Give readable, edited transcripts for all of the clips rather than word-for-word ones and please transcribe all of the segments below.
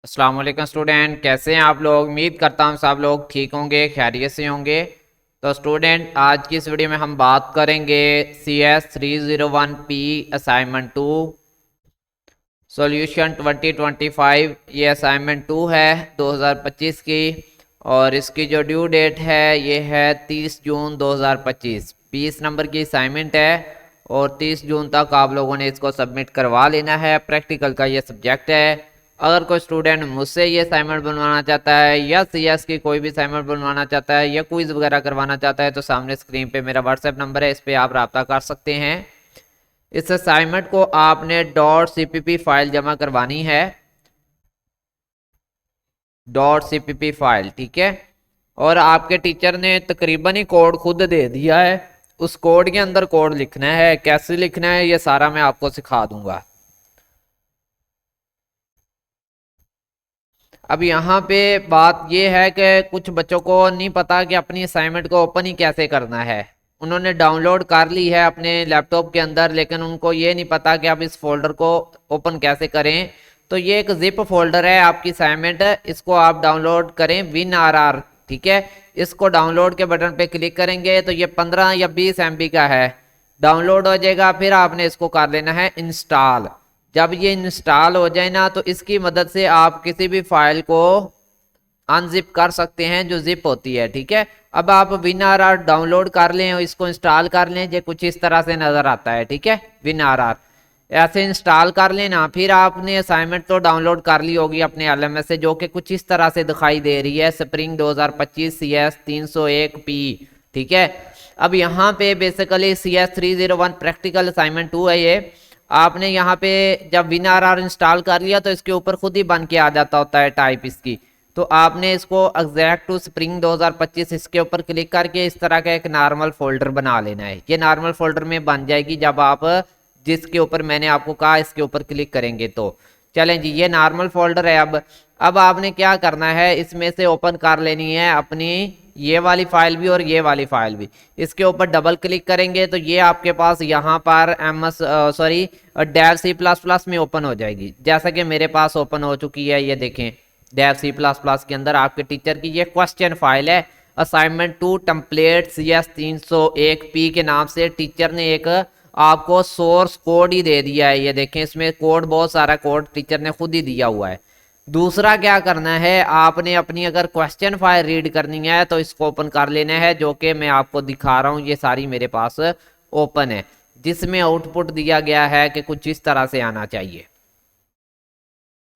अस्सलाम वालेकुम स्टूडेंट, कैसे हैं आप लोग। उम्मीद करता हूँ सब लोग ठीक होंगे, खैरियत से होंगे। तो स्टूडेंट, आज की इस वीडियो में हम बात करेंगे CS301P असाइनमेंट 2 सॉल्यूशन 2025। ये असाइनमेंट 2 है 2025 की, और इसकी जो ड्यू डेट है ये है 30 जून 2025। 20 नंबर की असाइनमेंट है और 30 जून तक आप लोगों ने इसको सबमिट करवा लेना है। प्रैक्टिकल का ये सब्जेक्ट है। अगर कोई स्टूडेंट मुझसे ये असाइनमेंट बनवाना चाहता है या CS की कोई भी असाइनमेंट बनवाना चाहता है या क्विज वगैरह करवाना चाहता है तो सामने स्क्रीन पे मेरा व्हाट्सएप नंबर है, इस पर आप रब्ता कर सकते हैं। इस असाइनमेंट को आपने .cpp फाइल जमा करवानी है, .cpp फाइल, ठीक है। और आपके टीचर ने तकरीबन ही कोड खुद दे दिया है। उस कोड के अंदर कोड लिखना है, कैसे लिखना है ये सारा मैं आपको सिखा दूंगा। अब यहाँ पे बात ये है कि कुछ बच्चों को नहीं पता कि अपनी असाइनमेंट को ओपन ही कैसे करना है। उन्होंने डाउनलोड कर ली है अपने लैपटॉप के अंदर, लेकिन उनको ये नहीं पता कि आप इस फोल्डर को ओपन कैसे करें। तो ये एक जिप फोल्डर है आपकी असाइनमेंट, इसको आप डाउनलोड करें WinRR, ठीक है। इसको डाउनलोड के बटन पे क्लिक करेंगे तो ये 15 या 20 MB का है, डाउनलोड हो जाएगा। फिर आपने इसको कर लेना है इंस्टॉल। जब ये इंस्टॉल हो जाए ना तो इसकी मदद से आप किसी भी फाइल को अनजिप कर सकते हैं जो जिप होती है, ठीक है। अब आप WinRR डाउनलोड कर लें और इसको इंस्टॉल कर लें, ये कुछ इस तरह से नजर आता है, ठीक है। WinRR ऐसे इंस्टॉल कर लेना। फिर आपने असाइनमेंट तो डाउनलोड कर ली होगी अपने LMS से, जो कि कुछ इस तरह से दिखाई दे रही है, स्प्रिंग 2025 CS301P, ठीक है। अब यहाँ पे बेसिकली CS301 प्रैक्टिकल असाइनमेंट 2 है ये। आपने यहाँ पे जब WinRR इंस्टॉल कर लिया तो इसके ऊपर खुद ही बन के आ जाता होता है टाइप इसकी। तो आपने इसको एग्जैक्ट टू स्प्रिंग 2025 इसके ऊपर क्लिक करके इस तरह का एक नॉर्मल फोल्डर बना लेना है। ये नॉर्मल फोल्डर में बन जाएगी जब आप जिसके ऊपर मैंने आपको कहा इसके ऊपर क्लिक करेंगे तो। चलें जी, ये नॉर्मल फोल्डर है। अब आपने क्या करना है, इसमें से ओपन कर लेनी है अपनी ये वाली फाइल भी और ये वाली फाइल भी। इसके ऊपर डबल क्लिक करेंगे तो ये आपके पास यहाँ पर डेव C++ में ओपन हो जाएगी, जैसा कि मेरे पास ओपन हो चुकी है। ये देखें, डेव C++ के अंदर आपके टीचर की ये क्वेश्चन फाइल है। असाइनमेंट 2 टेम्पलेट CS301P के नाम से टीचर ने एक आपको सोर्स कोड ही दे दिया है। ये देखें, इसमें कोड, बहुत सारा कोड टीचर ने खुद ही दिया हुआ है। दूसरा क्या करना है, आपने अपनी अगर क्वेश्चन फाइल रीड करनी है तो इसको ओपन कर लेना है, जो कि मैं आपको दिखा रहा हूँ। ये सारी मेरे पास ओपन है, जिसमें आउटपुट दिया गया है कि कुछ इस तरह से आना चाहिए।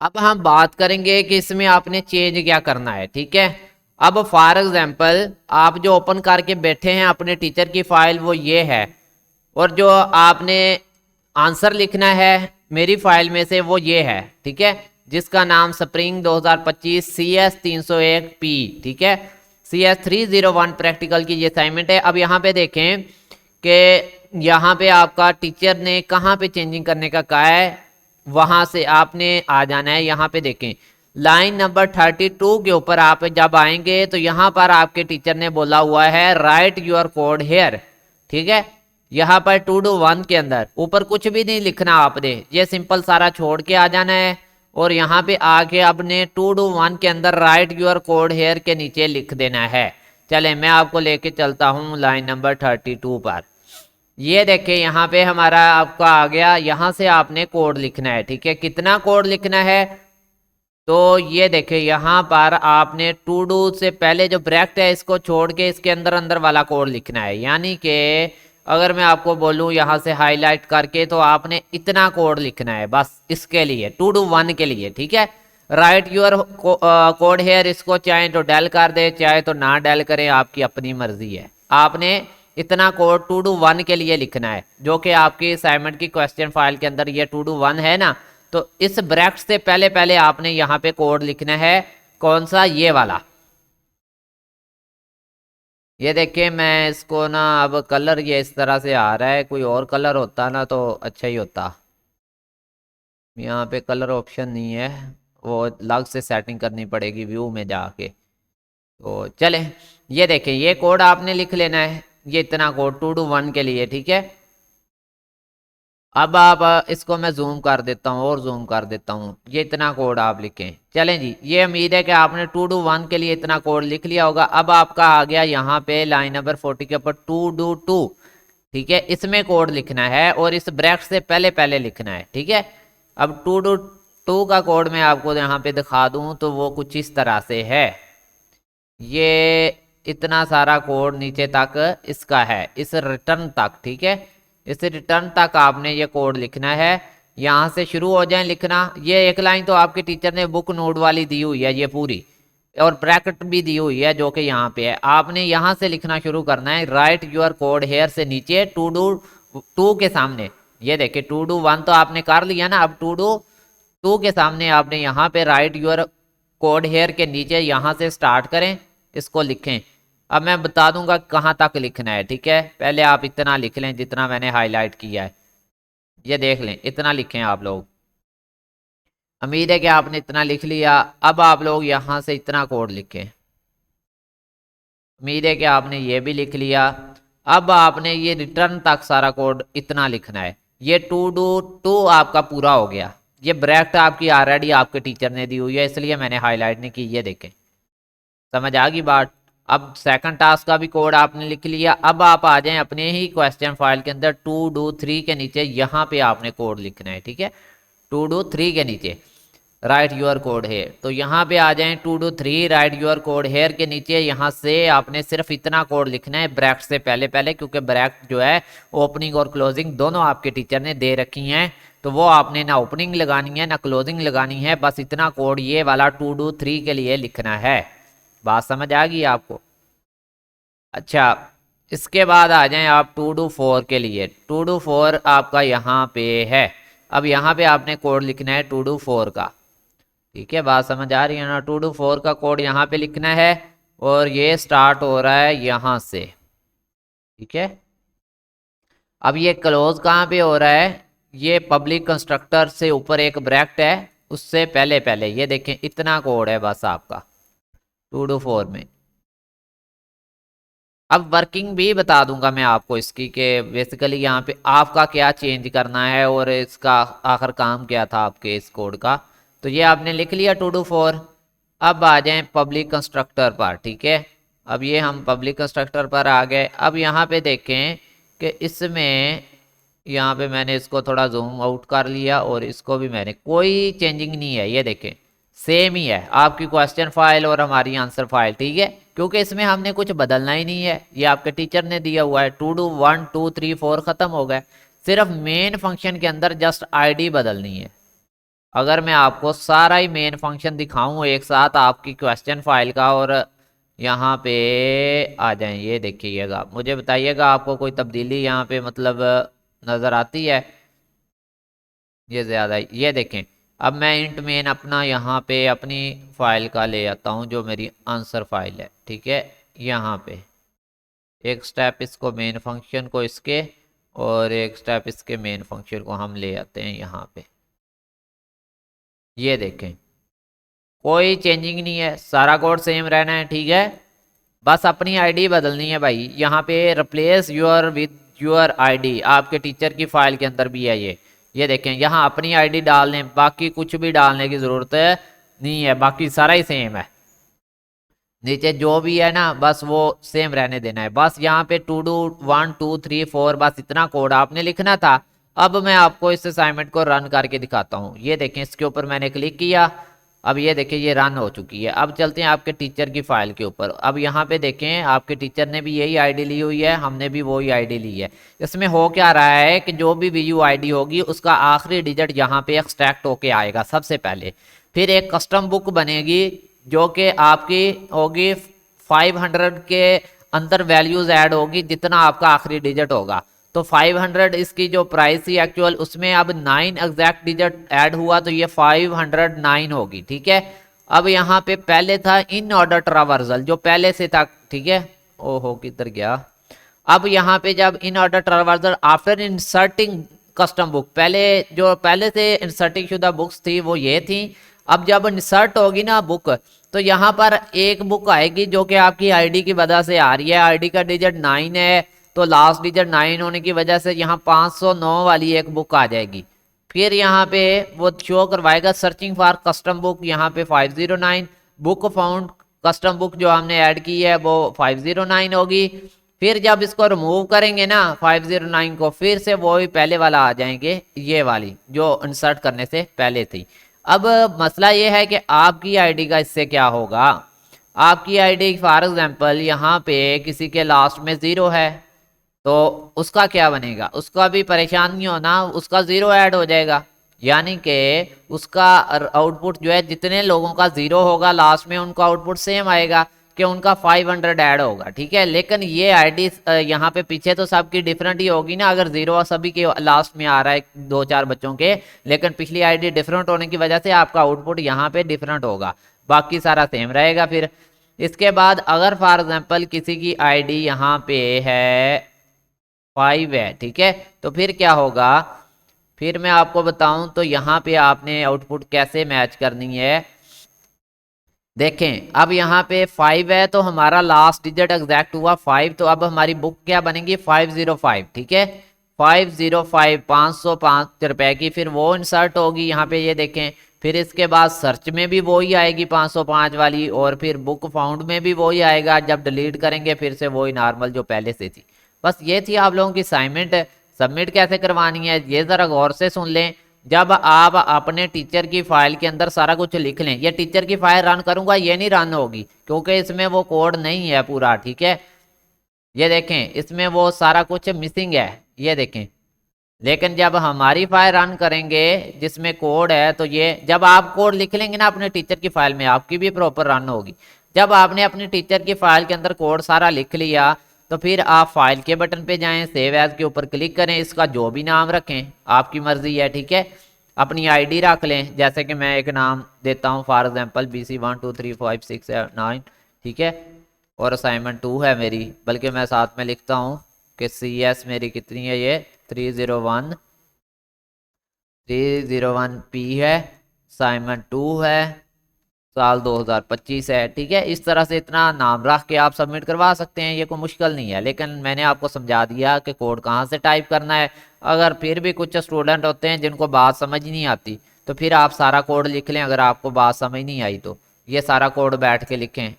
अब हम बात करेंगे कि इसमें आपने चेंज क्या करना है, ठीक है। अब फॉर एग्जांपल आप जो ओपन करके बैठे हैं अपने टीचर की फाइल वो ये है, और जो आपने आंसर लिखना है मेरी फाइल में से वो ये है, ठीक है, जिसका नाम स्प्रिंग 2025 CS301P, ठीक है। CS301 प्रैक्टिकल की ये असाइनमेंट है। अब यहाँ पे देखें कि यहाँ पे आपका टीचर ने कहाँ पे चेंजिंग करने का कहा है, वहां से आपने आ जाना है। यहाँ पे देखें लाइन नंबर 32 के ऊपर आप जब आएंगे तो यहाँ पर आपके टीचर ने बोला हुआ है राइट योर कोड हेयर, ठीक है। यहाँ पर 2 to 1 के अंदर ऊपर कुछ भी नहीं लिखना आपने, ये सिंपल सारा छोड़ के आ जाना है। और यहाँ पे आके आपने 2 to 1 के अंदर राइट योर कोड हेयर के नीचे लिख देना है। चले मैं आपको लेके चलता हूँ लाइन नंबर 32 पर। ये देखें यहाँ पे हमारा आपका आ गया, यहाँ से आपने कोड लिखना है, ठीक है। कितना कोड लिखना है, तो ये देखें यहाँ पर आपने टू डू से पहले जो ब्रैकेट है इसको छोड़ के इसके अंदर अंदर वाला कोड लिखना है। यानी कि अगर मैं आपको बोलूँ यहाँ से हाईलाइट करके तो आपने इतना कोड लिखना है बस इसके लिए 2 to 1 के लिए, ठीक है। राइट योर कोड हेयर, इसको चाहे तो डेल कर दे चाहे तो ना डेल करें, आपकी अपनी मर्जी है। आपने इतना कोड 2 to 1 के लिए लिखना है, जो कि आपकी असाइनमेंट की क्वेश्चन फाइल के अंदर ये 2 to 1 है ना। तो इस ब्रैकेट से पहले पहले आपने यहाँ पे कोड लिखना है, कौन सा, ये वाला। ये देखिए मैं इसको ना, अब कलर ये इस तरह से आ रहा है, कोई और कलर होता ना तो अच्छा ही होता। यहाँ पे कलर ऑप्शन नहीं है, वो अलग से सेटिंग करनी पड़ेगी व्यू में जाके। तो चले ये देखें, ये कोड आपने लिख लेना है, ये इतना कोड 2 to 1 के लिए, ठीक है। अब आप इसको मैं जूम कर देता हूँ और जूम कर देता हूँ, ये इतना कोड आप लिखें। चलें जी, ये उम्मीद है कि आपने 2 to 1 के लिए इतना कोड लिख लिया होगा। अब आपका आ गया यहाँ पे लाइन नंबर 40 के ऊपर 2 do 2, ठीक है, इसमें कोड लिखना है और इस ब्रैकेट से पहले पहले लिखना है, ठीक है। अब 2 do 2 का कोड मैं आपको यहाँ पे दिखा दूँ तो वो कुछ इस तरह से है। ये इतना सारा कोड नीचे तक इसका है, इस रिटर्न तक, ठीक है। इस रिटर्न तक आपने ये कोड लिखना है। यहाँ से शुरू हो जाए लिखना। ये एक लाइन तो आपके टीचर ने बुक नोड वाली दी हुई है ये पूरी, और ब्रैकेट भी दी हुई है जो कि यहाँ पे है। आपने यहाँ से लिखना शुरू करना है, राइट योर कोड हेयर से नीचे 2 do 2 के सामने। ये देखिए 2 do 1 तो आपने कर लिया ना, अब 2 do 2 के सामने आपने यहाँ पे राइट योर कोड हेयर के नीचे यहाँ से स्टार्ट करें, इसको लिखें। अब मैं बता दूंगा कहाँ तक लिखना है, ठीक है। पहले आप इतना लिख लें जितना मैंने हाईलाइट किया है, ये देख लें, इतना लिखें आप लोग। उम्मीद है कि आपने इतना लिख लिया। अब आप लोग यहाँ से इतना कोड लिखें, उम्मीद है कि आपने ये भी लिख लिया। अब आपने ये रिटर्न तक सारा कोड इतना लिखना है। ये 2 do 2 आपका पूरा हो गया। ये ब्रैकेट आपकी ऑलरेडी आपके टीचर ने दी हुई है, इसलिए मैंने हाईलाइट नहीं की। ये देखें, समझ आ गई बात। अब सेकंड टास्क का भी कोड आपने लिख लिया। अब आप आ जाएं अपने ही क्वेश्चन फाइल के अंदर 2 do 3 के नीचे, यहाँ पे आपने कोड लिखना है, ठीक है। 2 do 3 के नीचे राइट योर कोड हेयर, तो यहाँ पे आ जाएं 2 do 3 write your code here के नीचे। यहाँ से आपने सिर्फ इतना कोड लिखना है ब्रैकेट से पहले पहले, क्योंकि ब्रैकेट जो है ओपनिंग और क्लोजिंग दोनों आपके टीचर ने दे रखी हैं, तो वो आपने ना ओपनिंग लगानी है ना क्लोजिंग लगानी है। बस इतना कोड ये वाला 2 do 3 के लिए लिखना है। बात समझ आ गई आपको? अच्छा, इसके बाद आ जाएं आप 2 do 4 के लिए। 2 do 4 आपका यहाँ पे है। अब यहाँ पे आपने कोड लिखना है 2 do 4 का, ठीक है। बात समझ आ रही है ना? 2 do 4 का कोड यहाँ पे लिखना है और ये स्टार्ट हो रहा है यहाँ से, ठीक है। अब ये क्लोज कहाँ पे हो रहा है? ये पब्लिक कंस्ट्रक्टर से ऊपर एक ब्रैकेट है, उससे पहले पहले। ये देखें, इतना कोड है बस आपका 2 do 4 में। अब वर्किंग भी बता दूंगा मैं आपको इसकी, कि बेसिकली यहाँ पे आपका क्या चेंज करना है और इसका आखिर काम क्या था आपके इस कोड का। तो ये आपने लिख लिया 2 do 4। अब आ जाएं पब्लिक कंस्ट्रक्टर पर, ठीक है। अब ये हम पब्लिक कंस्ट्रक्टर पर आ गए। अब यहाँ पे देखें कि इसमें यहाँ पे मैंने इसको थोड़ा जूम आउट कर लिया और इसको भी मैंने, कोई चेंजिंग नहीं है। ये देखें, सेम ही है आपकी क्वेश्चन फाइल और हमारी आंसर फाइल, ठीक है, क्योंकि इसमें हमने कुछ बदलना ही नहीं है। ये आपके टीचर ने दिया हुआ है। 2 do 1 2 3 4 ख़त्म हो गए। सिर्फ मेन फंक्शन के अंदर जस्ट आईडी बदलनी है। अगर मैं आपको सारा ही मेन फंक्शन दिखाऊं एक साथ आपकी क्वेश्चन फाइल का, और यहाँ पे आ जाएं, ये देखिएगा, मुझे बताइएगा आपको कोई तब्दीली यहाँ पे मतलब नज़र आती है? ये ज़्यादा, ये देखें। अब मैं इंट मेन अपना यहाँ पे अपनी फाइल का ले आता हूँ जो मेरी आंसर फाइल है, ठीक है। यहाँ पे एक स्टेप इसको मेन फंक्शन को इसके, और एक स्टेप इसके मेन फंक्शन को हम ले आते हैं यहाँ पे। ये देखें, कोई चेंजिंग नहीं है, सारा कोड सेम रहना है, ठीक है। बस अपनी आईडी बदलनी है भाई। यहाँ पे replace your with your ID आपके टीचर की फाइल के अंदर भी है ये देखें, यहाँ अपनी आईडी डालने, बाकी कुछ भी डालने की ज़रूरत नहीं है, बाकी सारा ही सेम है। नीचे जो भी है ना बस वो सेम रहने देना है। बस यहाँ पे 2 do 1 2 3 4 बस इतना कोड आपने लिखना था। अब मैं आपको इस असाइनमेंट को रन करके दिखाता हूँ। ये देखें, इसके ऊपर मैंने क्लिक किया। अब ये देखिए ये रन हो चुकी है। अब चलते हैं आपके टीचर की फाइल के ऊपर। अब यहाँ पे देखें, आपके टीचर ने भी यही आईडी ली हुई है, हमने भी वही आईडी ली है। इसमें हो क्या रहा है कि जो भी वीयू आईडी होगी उसका आखिरी डिजिट यहाँ पे एक्सट्रैक्ट होके आएगा सबसे पहले। फिर एक कस्टम बुक बनेगी जो कि आपकी होगी 500 के अंदर वैल्यूज ऐड होगी जितना आपका आखिरी डिजिट होगा। तो 500 इसकी जो प्राइस थी एक्चुअल, उसमें अब 9 एग्जैक्ट डिजिट ऐड हुआ तो ये 509 होगी, ठीक है। अब यहाँ पे पहले था इन ऑर्डर ट्रावर्सल जो पहले से था, ठीक है। ओहो किधर गया? अब यहाँ पे जब in order traversal after inserting custom book, पहले से इंसर्टिंग शुदा बुक्स थी वो ये थी। अब जब इंसर्ट होगी ना बुक, तो यहाँ पर एक बुक आएगी जो कि आपकी आईडी की वजह से आ रही है। आईडी का डिजिट 9 है तो लास्ट डिजिट 9 होने की वजह से यहाँ 509 वाली एक बुक आ जाएगी। फिर यहाँ पे वो शो करवाएगा सर्चिंग फॉर कस्टम बुक, यहाँ पे 509, बुक फाउंड कस्टम बुक जो हमने ऐड की है वो 509 होगी। फिर जब इसको रिमूव करेंगे ना 509 को, फिर से वो ही पहले वाला आ जाएंगे, ये वाली जो इंसर्ट करने से पहले थी। अब मसला ये है कि आपकी आईडी का इससे क्या होगा। आपकी आईडी फॉर एग्जांपल यहाँ पे किसी के लास्ट में 0 है, तो उसका क्या बनेगा, उसका भी परेशान नहीं होना, उसका 0 ऐड हो जाएगा। यानी कि उसका आउटपुट जो है, जितने लोगों का 0 होगा लास्ट में उनका आउटपुट सेम आएगा कि उनका 500 ऐड होगा, ठीक है। लेकिन ये आईडी यहाँ पे पीछे तो सबकी डिफरेंट ही होगी ना, अगर 0 सभी के लास्ट में आ रहा है 2-4 बच्चों के, लेकिन पिछली आईडी डिफरेंट होने की वजह से आपका आउटपुट यहाँ पे डिफरेंट होगा, बाकी सारा सेम रहेगा। फिर इसके बाद अगर फॉर एग्जाम्पल किसी की आईडी यहाँ पे है 5 है, ठीक है, तो फिर क्या होगा, फिर मैं आपको बताऊं तो यहाँ पे आपने आउटपुट कैसे मैच करनी है। देखें अब यहाँ पे 5 है तो हमारा लास्ट डिजिट एग्जैक्ट हुआ 5, तो अब हमारी बुक क्या बनेगी 505, ठीक है, 505 505 रुपए की, फिर वो इंसर्ट होगी यहाँ पे, ये देखें। फिर इसके बाद सर्च में भी वही आएगी 505 वाली, और फिर बुक फाउंड में भी वही आएगा, जब डिलीट करेंगे फिर से वही नॉर्मल जो पहले से थी। बस ये थी आप लोगों की असाइनमेंट। सबमिट कैसे करवानी है ये ज़रा गौर से सुन लें। जब आप अपने टीचर की फाइल के अंदर सारा कुछ लिख लें, ये टीचर की फाइल रन करूंगा ये नहीं रन होगी क्योंकि इसमें वो कोड नहीं है पूरा, ठीक है, ये देखें इसमें वो सारा कुछ मिसिंग है, ये देखें। लेकिन जब हमारी फाइल रन करेंगे जिसमें कोड है, तो ये जब आप कोड लिख लेंगे ना अपने टीचर की फाइल में, आपकी भी प्रॉपर रन होगी। जब आपने अपने टीचर की फाइल के अंदर कोड सारा लिख लिया तो फिर आप फाइल के बटन पे जाएं, सेव एज के ऊपर क्लिक करें, इसका जो भी नाम रखें आपकी मर्जी है, ठीक है। अपनी आईडी रख लें, जैसे कि मैं एक नाम देता हूं फॉर एग्जांपल BC1235679, ठीक है, और असाइनमेंट 2 है मेरी, बल्कि मैं साथ में लिखता हूं कि CS मेरी कितनी है, ये 301P है, असाइनमेंट 2 है, साल 2025 है, ठीक है। इस तरह से इतना नाम रख के आप सबमिट करवा सकते हैं, ये कोई मुश्किल नहीं है। लेकिन मैंने आपको समझा दिया कि कोड कहाँ से टाइप करना है। अगर फिर भी कुछ स्टूडेंट होते हैं जिनको बात समझ नहीं आती, तो फिर आप सारा कोड लिख लें, अगर आपको बात समझ नहीं आई तो ये सारा कोड बैठ के लिखें।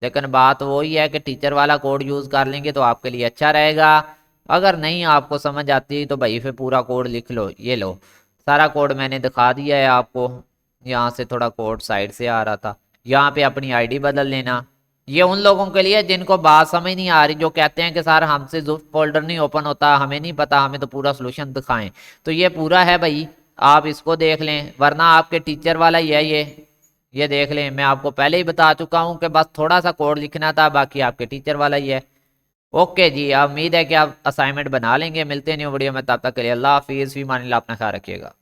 लेकिन बात वही है कि टीचर वाला कोड यूज़ कर लेंगे तो आपके लिए अच्छा रहेगा। अगर नहीं आपको समझ आती तो भाई फिर पूरा कोड लिख लो, ये लो सारा कोड मैंने दिखा दिया है आपको। यहाँ से थोड़ा कोड साइड से आ रहा था, यहाँ पे अपनी आईडी बदल लेना। ये उन लोगों के लिए जिनको बात समझ नहीं आ रही, जो कहते हैं कि सर हमसे जो फोल्डर नहीं ओपन होता, हमें नहीं पता, हमें तो पूरा सोल्यूशन दिखाएं। तो ये पूरा है भाई, आप इसको देख लें, वरना आपके टीचर वाला ही है ये देख लें। मैं आपको पहले ही बता चुका हूँ कि बस थोड़ा सा कोड लिखना था, बाकी आपके टीचर वाला ही है। ओके जी, उम्मीद है कि आप असाइनमेंट बना लेंगे। मिलते हैं न्यू वीडियो में, तब तक के लिए अल्लाह हाफिज़, फी मानिल्लाह, अपना ख्याल रखिएगा।